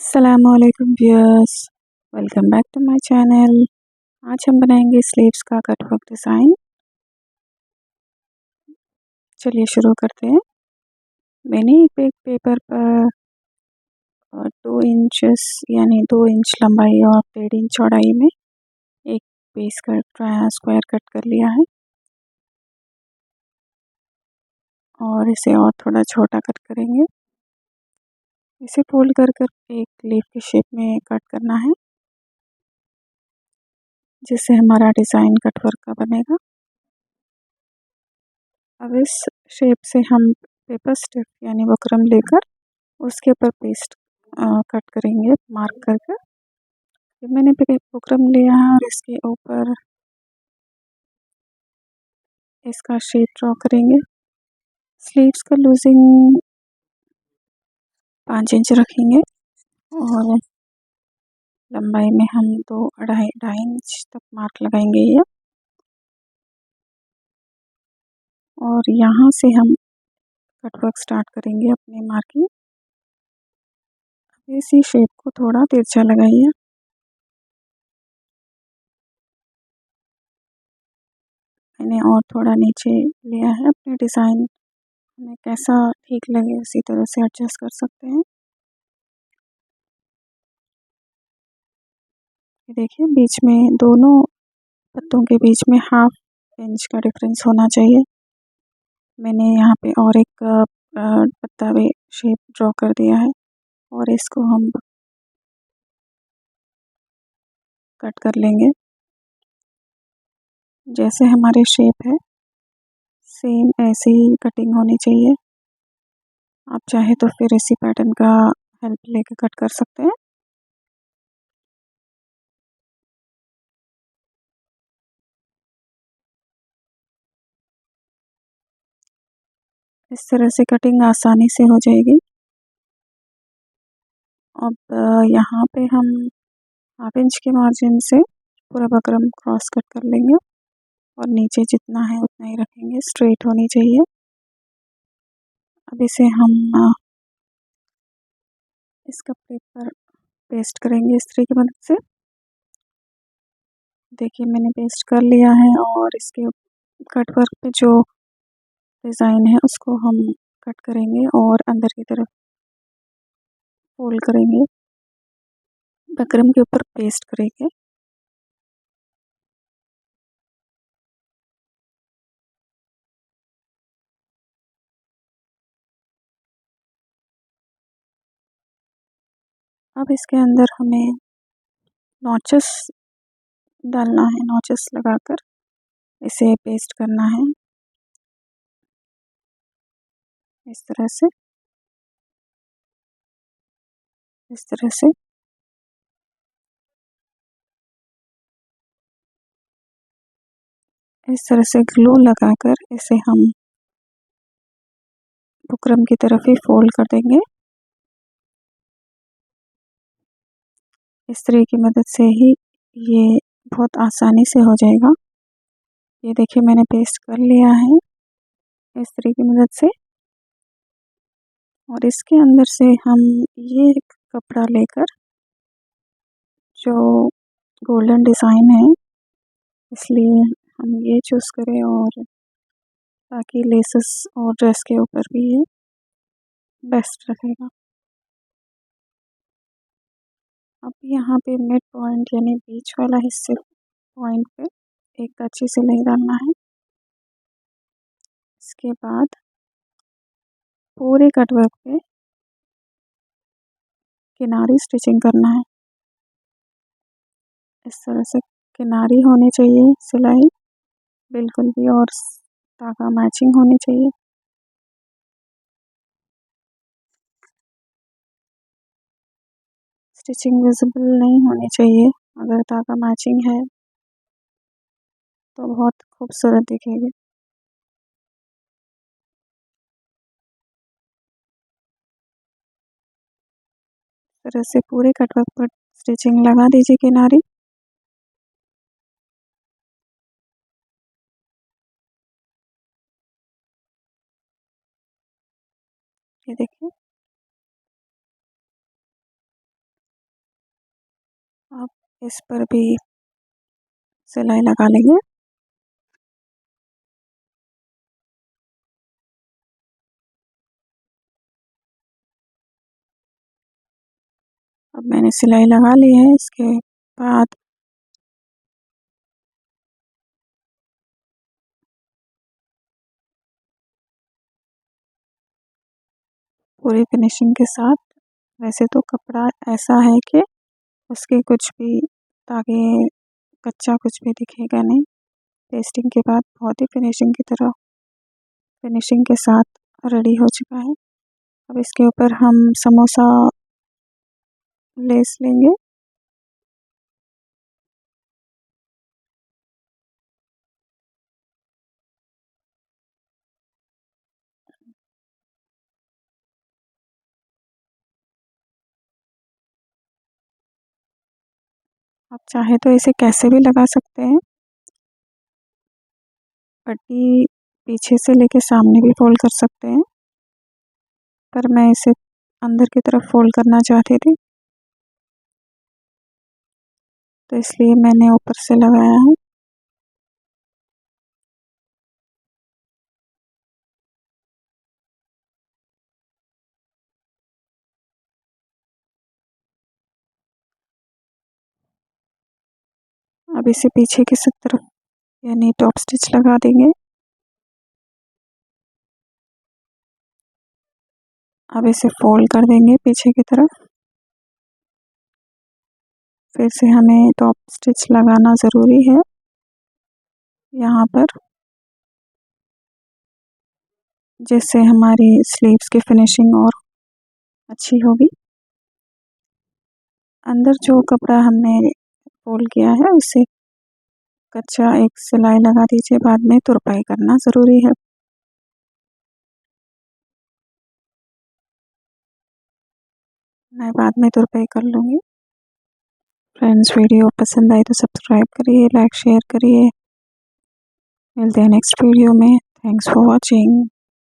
अस्सलामुअलैकुम viewers, welcome back to my channel. आज हम बनाएंगे स्लीव्स का कटवर्क डिज़ाइन। चलिए शुरू करते हैं। मैंने एक पेपर पर 2 इंचेस यानी 2 इंच लंबाई और 1.5 इंच चौड़ाई में एक पीस का स्क्वायर कट कर लिया है और इसे और थोड़ा छोटा कट करेंगे। इसे फोल्ड कर कर एक लीफ की शेप में कट करना है, जिससे हमारा डिज़ाइन कटवर्क का बनेगा। अब इस शेप से हम पेपर स्टिप यानी बुकरम लेकर उसके ऊपर पेस्ट कट करेंगे मार्क करके। फिर मैंने बुकरम लिया है और इसके ऊपर इसका शेप ड्रॉ करेंगे। स्लीव्स का लूजिंग 5 इंच रखेंगे और लंबाई में हम 2 2.5 इंच तक मार्क लगाएंगे ये। और यहाँ से हम कटवर्क स्टार्ट करेंगे अपनी मार्किंग। इसी शेप को थोड़ा तिरछा लगाइए। मैंने और थोड़ा नीचे लिया है। अपने डिज़ाइन में कैसा ठीक लगे उसी तरह से एडजस्ट कर सकते हैं। देखिए, बीच में दोनों पत्तों के बीच में 1/2 इंच का डिफरेंस होना चाहिए। मैंने यहाँ पे और एक पत्ता भी शेप ड्रॉ कर दिया है और इसको हम कट कर लेंगे। जैसे हमारे शेप है सेम ऐसे ही कटिंग होनी चाहिए। आप चाहे तो फिर इसी पैटर्न का हेल्प लेके कट कर सकते हैं। इस तरह से कटिंग आसानी से हो जाएगी। अब यहाँ पे हम 1/2 इंच के मार्जिन से पूरा बकरम क्रॉस कट कर लेंगे और नीचे जितना है उतना ही रखेंगे, स्ट्रेट होनी चाहिए। अब इसे हम इस कपड़े पर पेस्ट करेंगे इस्त्री की मदद से। देखिए, मैंने पेस्ट कर लिया है और इसके कट वर्क पे जो डिज़ाइन है उसको हम कट करेंगे और अंदर की तरफ फोल्ड करेंगे, बकरम के ऊपर पेस्ट करेंगे। अब इसके अंदर हमें नॉचेस डालना है। नॉचेस लगाकर इसे पेस्ट करना है इस तरह से, इस तरह से। इस तरह से ग्लू लगाकर इसे हम बुकरम की तरफ ही फोल्ड कर देंगे। इस्त्री की मदद से ही ये बहुत आसानी से हो जाएगा। ये देखिए, मैंने पेस्ट कर लिया है इस्त्री की मदद से। और इसके अंदर से हम ये कपड़ा लेकर जो गोल्डन डिज़ाइन है, इसलिए हम ये चूज़ करें और ताकि लेसेस और ड्रेस के ऊपर भी ये बेस्ट रहेगा। अब यहाँ पे मिड पॉइंट यानी बीच वाला हिस्से पॉइंट पे एक कैंची से नहीं डालना है। इसके बाद पूरे कटवर्क पे किनारी स्टिचिंग करना है। इस तरह से किनारी होनी चाहिए सिलाई बिल्कुल भी, और धागा मैचिंग होनी चाहिए। स्टिचिंग विजिबल नहीं होनी चाहिए। अगर धागा मैचिंग है तो बहुत खूबसूरत दिखेगी। इस तरह से पूरे कटवर्क पर स्टिचिंग लगा दीजिए किनारी। ये देखिए, इस पर भी सिलाई लगा लेंगे। अब मैंने सिलाई लगा ली है। इसके बाद पूरी फिनिशिंग के साथ, वैसे तो कपड़ा ऐसा है कि उसके कुछ भी तागे, कच्चा कुछ भी दिखेगा नहीं। पेस्टिंग के बाद बहुत ही फिनिशिंग की तरह फिनिशिंग के साथ रेडी हो चुका है। अब इसके ऊपर हम समोसा लेस लेंगे। आप चाहे तो इसे कैसे भी लगा सकते हैं। पट्टी पीछे से लेके सामने भी फोल्ड कर सकते हैं, पर मैं इसे अंदर की तरफ फोल्ड करना चाहती थी, तो इसलिए मैंने ऊपर से लगाया है। अब इसे पीछे की तरफ यानी टॉप स्टिच लगा देंगे। अब इसे फोल्ड कर देंगे पीछे की तरफ। फिर से हमें टॉप स्टिच लगाना ज़रूरी है यहाँ पर, जिससे हमारी स्लीव्स की फिनिशिंग और अच्छी होगी। अंदर जो कपड़ा हमने फोल्ड किया है उसे कच्चा एक सिलाई लगा दीजिए, बाद में तुरपाई करना ज़रूरी है। मैं बाद में तुरपाई कर लूँगी। फ्रेंड्स, वीडियो पसंद आई तो सब्सक्राइब करिए, लाइक शेयर करिए। मिलते हैं नेक्स्ट वीडियो में। Thanks for watching.